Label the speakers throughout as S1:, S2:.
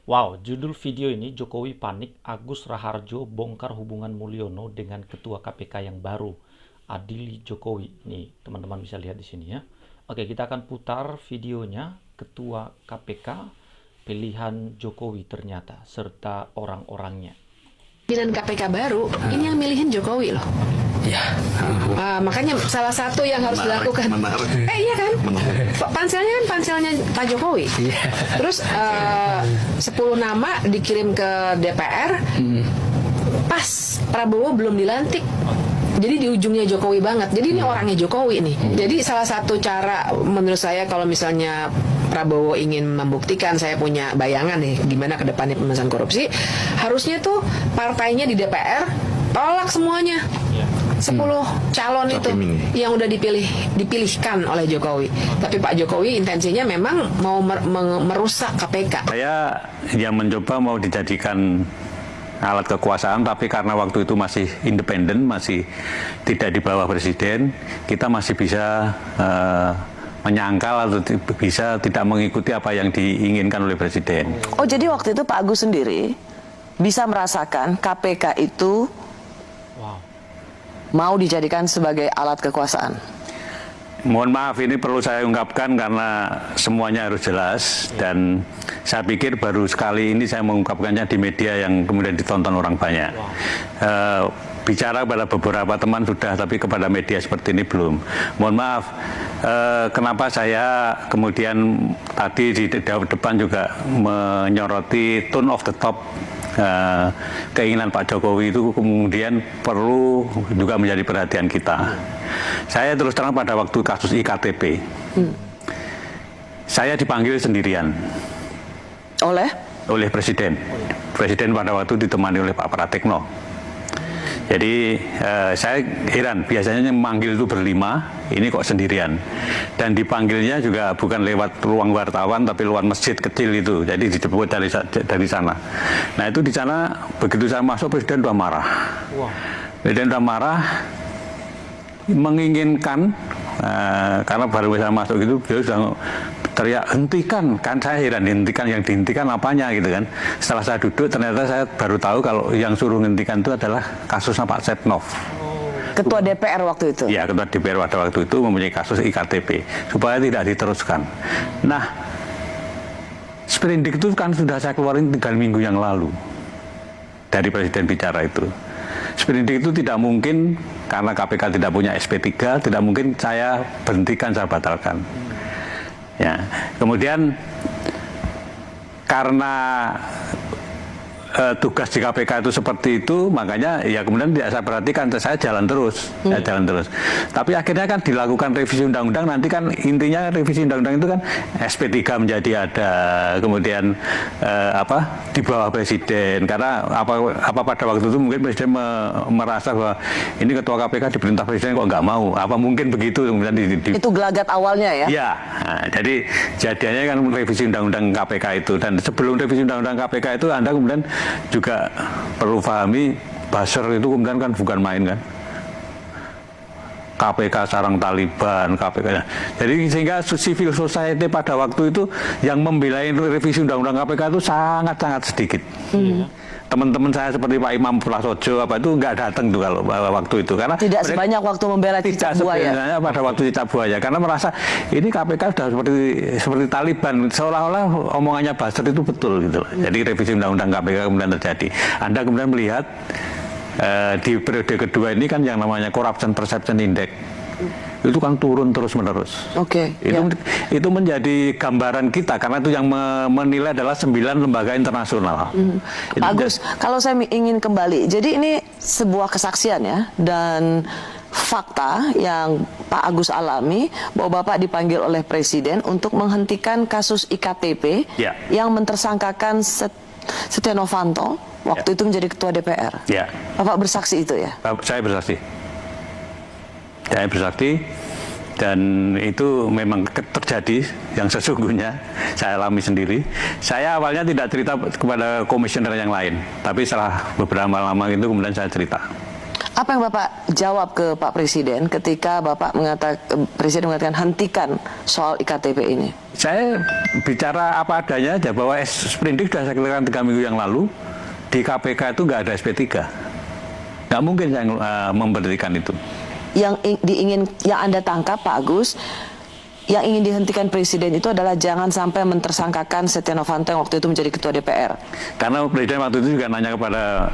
S1: Wow, judul video ini Jokowi panik, Agus Raharjo bongkar hubungan Mulyono dengan Ketua KPK yang baru, Adili Jokowi. Nih, teman-teman bisa lihat di sini ya. Oke, kita akan putar videonya Ketua KPK pilihan Jokowi ternyata serta orang-orangnya.
S2: Pimpinan KPK baru, ini yang milihin Jokowi loh.
S3: Ya.
S2: Makanya salah satu yang harus dilakukan. Iya kan? Panselnya kan panselnya Pak Jokowi.
S3: Iya.
S2: Terus 10 nama dikirim ke DPR. Pas Prabowo belum dilantik. Jadi di ujungnya Jokowi banget. Jadi ini orangnya Jokowi nih. Jadi salah satu cara menurut saya kalau misalnya Prabowo ingin membuktikan saya punya bayangan nih gimana ke depannya pemberantasan korupsi, harusnya tuh partainya di DPR tolak semuanya. 10 calon itu yang udah dipilihkan oleh Jokowi. Tapi Pak Jokowi intensinya memang mau merusak KPK.
S4: Saya yang mencoba mau dijadikan alat kekuasaan, tapi karena waktu itu masih independen, masih tidak di bawah presiden, kita masih bisa menyangkal atau bisa tidak mengikuti apa yang diinginkan oleh presiden.
S5: Oh, jadi waktu itu Pak Agus sendiri bisa merasakan KPK itu mau dijadikan sebagai alat kekuasaan?
S4: Mohon maaf, ini perlu saya ungkapkan karena semuanya harus jelas, dan saya pikir baru sekali ini saya mengungkapkannya di media yang kemudian ditonton orang banyak. Bicara kepada beberapa teman sudah, tapi kepada media seperti ini belum. Mohon maaf, kenapa saya kemudian tadi di depan juga menyoroti tone of the top, keinginan Pak Jokowi itu kemudian perlu juga menjadi perhatian kita. Saya terus terang pada waktu kasus IKTP, saya dipanggil sendirian oleh Presiden. Presiden pada waktu ditemani oleh Pak Pratikno. Jadi saya heran, biasanya yang memanggil itu berlima, ini kok sendirian. Dan dipanggilnya juga bukan lewat ruang wartawan, tapi lewat masjid kecil itu. Jadi dijemput dari sana. Nah itu di sana, begitu saya masuk, Presiden sudah marah. Presiden sudah marah, menginginkan, karena baru saya masuk itu, beliau sudah teriak, hentikan. Kan saya heran, hentikan, yang dihentikan apanya gitu kan. Setelah saya duduk, ternyata saya baru tahu kalau yang suruh hentikan itu adalah kasusnya Pak Setnov.
S5: Ketua DPR waktu itu?
S4: Ya, Ketua DPR pada waktu itu mempunyai kasus IKTP, supaya tidak diteruskan. Nah, sprindik itu kan sudah saya keluarin 3 minggu yang lalu, dari Presiden bicara itu. Sprindik itu tidak mungkin, karena KPK tidak punya SP3, tidak mungkin saya berhentikan, saya batalkan. Ya, kemudian karena tugas di KPK itu seperti itu, makanya ya kemudian tidak saya perhatikan, saya jalan terus, Tapi akhirnya kan dilakukan revisi undang-undang, nanti kan intinya revisi undang-undang itu kan SP3 menjadi ada, kemudian di bawah presiden, karena apa pada waktu itu mungkin presiden merasa bahwa ini ketua KPK diperintah presiden kok nggak mau, apa mungkin begitu kemudian
S5: itu gelagat awalnya ya?
S4: Ya, nah, jadi jadinya kan revisi undang-undang KPK itu, dan sebelum revisi undang-undang KPK itu Anda kemudian juga perlu pahami, buzzer itu kemudian kan bukan main kan. KPK sarang Taliban, KPK. Jadi sehingga civil society pada waktu itu yang membela revisi undang-undang KPK itu sangat-sangat sedikit. Teman-teman saya seperti Pak Imam Prasojo itu nggak datang tuh kalau waktu itu, karena
S5: tidak sebanyak waktu membela cicak buaya.
S4: Pada waktu cicak buaya, karena merasa ini KPK sudah seperti Taliban, seolah-olah omongannya buzzer itu betul gitu. Jadi revisi undang-undang KPK kemudian terjadi. Anda kemudian melihat di periode kedua ini kan yang namanya Corruption Perception Index itu kan turun terus-menerus. Itu menjadi gambaran kita, karena itu yang menilai adalah 9 lembaga internasional.
S5: Pak Agus, kalau saya ingin kembali, jadi ini sebuah kesaksian ya, dan fakta yang Pak Agus alami bahwa Bapak dipanggil oleh Presiden untuk menghentikan kasus IKTP yang mentersangkakan Setia Novanto waktu itu menjadi Ketua DPR. Bapak bersaksi itu ya?
S4: Saya bersaksi. Saya bersaksi, dan itu memang terjadi yang sesungguhnya saya alami sendiri. Saya awalnya tidak cerita kepada komisioner yang lain, tapi setelah beberapa lama itu kemudian saya cerita.
S5: Apa yang Bapak jawab ke Pak Presiden ketika Presiden mengatakan hentikan soal IKTP ini?
S4: Saya bicara apa adanya aja, bahwa sprindik sudah saya katakan 3 minggu yang lalu, di KPK itu nggak ada SP3. Nggak mungkin saya memberhentikan itu.
S5: Yang Anda tangkap, Pak Agus, yang ingin dihentikan Presiden itu adalah jangan sampai mentersangkakan Setia Novanto yang waktu itu menjadi Ketua DPR.
S4: Karena Presiden waktu itu juga nanya kepada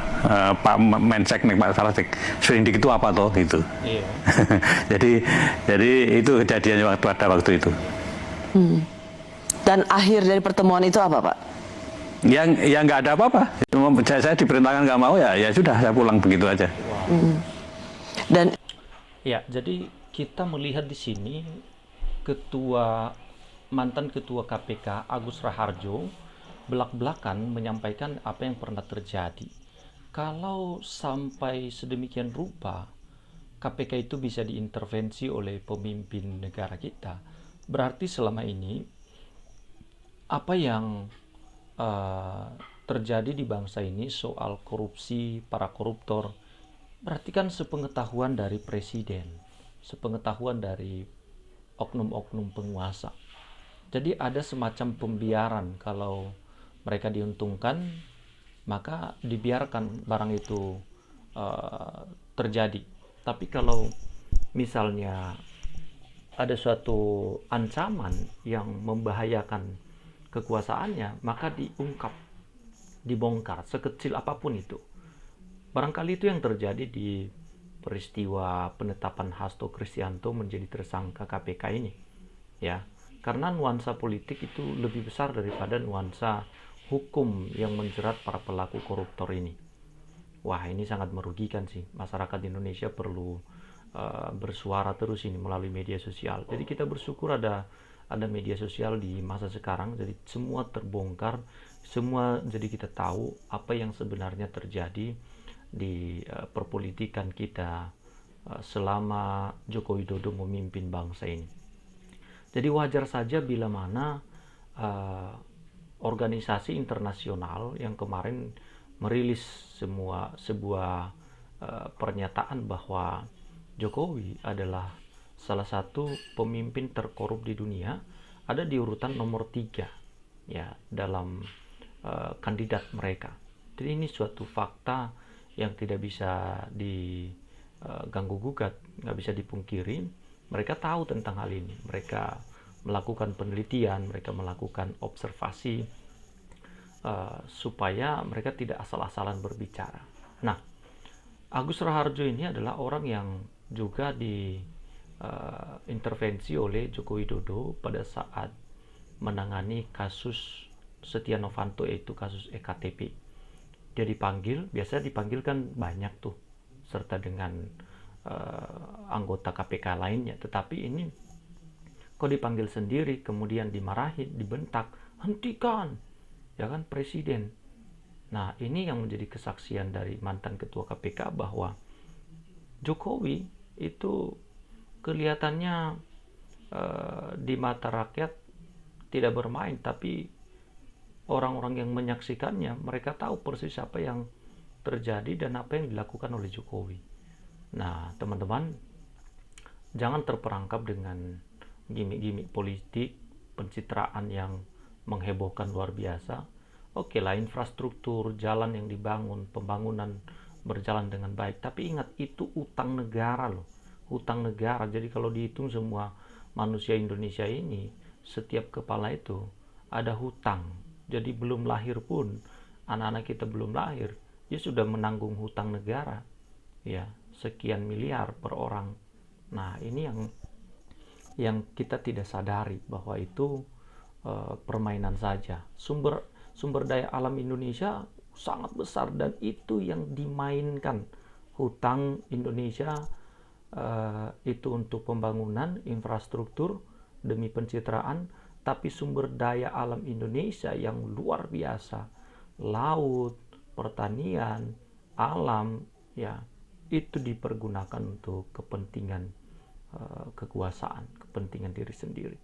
S4: Pak Mensek, Pak Salasek, sprindik itu apa toh gitu. Iya. jadi itu kejadiannya pada waktu itu.
S5: Dan akhir dari pertemuan itu apa, Pak?
S4: Yang nggak ada apa-apa. Saya diperintahkan nggak mau, ya sudah, saya pulang begitu aja.
S5: Dan
S1: ya, jadi kita melihat di sini mantan ketua KPK Agus Raharjo belak-belakan menyampaikan apa yang pernah terjadi. Kalau sampai sedemikian rupa KPK itu bisa diintervensi oleh pemimpin negara kita, berarti selama ini apa yang terjadi di bangsa ini soal korupsi, para koruptor, berarti kan sepengetahuan dari presiden, sepengetahuan dari oknum-oknum penguasa. Jadi ada semacam pembiaran, kalau mereka diuntungkan maka dibiarkan barang itu terjadi. Tapi kalau misalnya ada suatu ancaman yang membahayakan kekuasaannya, maka diungkap, dibongkar, sekecil apapun itu. Barangkali itu yang terjadi di peristiwa penetapan Hasto Kristianto menjadi tersangka KPK ini, ya, karena nuansa politik itu lebih besar daripada nuansa hukum yang menjerat para pelaku koruptor ini. Wah, ini sangat merugikan sih. Masyarakat Indonesia perlu bersuara terus ini melalui media sosial. Jadi kita bersyukur ada media sosial di masa sekarang, jadi semua terbongkar, semua, jadi kita tahu apa yang sebenarnya terjadi di perpolitikan kita selama Joko Widodo memimpin bangsa ini. Jadi wajar saja bila mana organisasi internasional yang kemarin merilis sebuah pernyataan bahwa Jokowi adalah salah satu pemimpin terkorup di dunia, ada di urutan nomor 3 ya dalam kandidat mereka. Jadi ini suatu fakta yang tidak bisa diganggu gugat, nggak bisa dipungkiri. Mereka tahu tentang hal ini, mereka melakukan penelitian, mereka melakukan observasi supaya mereka tidak asal-asalan berbicara. Nah, Agus Raharjo ini adalah orang yang juga diintervensi oleh Joko Widodo pada saat menangani kasus Setia Novanto, yaitu kasus EKTP. Dia dipanggil, biasanya dipanggil kan banyak tuh, serta dengan anggota KPK lainnya. Tetapi ini kok dipanggil sendiri, kemudian dimarahin, dibentak, hentikan, ya kan, presiden. Nah, ini yang menjadi kesaksian dari mantan ketua KPK bahwa Jokowi itu kelihatannya di mata rakyat tidak bermain, tapi orang-orang yang menyaksikannya, mereka tahu persis apa yang terjadi dan apa yang dilakukan oleh Jokowi. Nah, teman-teman, jangan terperangkap dengan gimmick-gimmick politik, pencitraan yang menghebohkan luar biasa. Oke lah, infrastruktur, jalan yang dibangun, pembangunan berjalan dengan baik. Tapi ingat, itu utang negara loh. Utang negara. Jadi kalau dihitung semua manusia Indonesia ini, setiap kepala itu ada hutang. Jadi belum lahir pun, anak-anak kita belum lahir, dia sudah menanggung hutang negara, ya, sekian miliar per orang. Nah, ini yang kita tidak sadari bahwa itu permainan saja. Sumber daya alam Indonesia sangat besar dan itu yang dimainkan. Hutang Indonesia itu untuk pembangunan infrastruktur demi pencitraan. Tapi sumber daya alam Indonesia yang luar biasa, laut, pertanian, alam, ya, itu dipergunakan untuk kepentingan kekuasaan, kepentingan diri sendiri.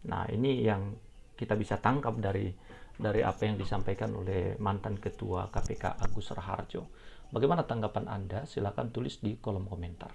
S1: Nah, ini yang kita bisa tangkap dari apa yang disampaikan oleh mantan ketua KPK Agus Raharjo, Bagaimana tanggapan Anda? Silahkan tulis di kolom komentar.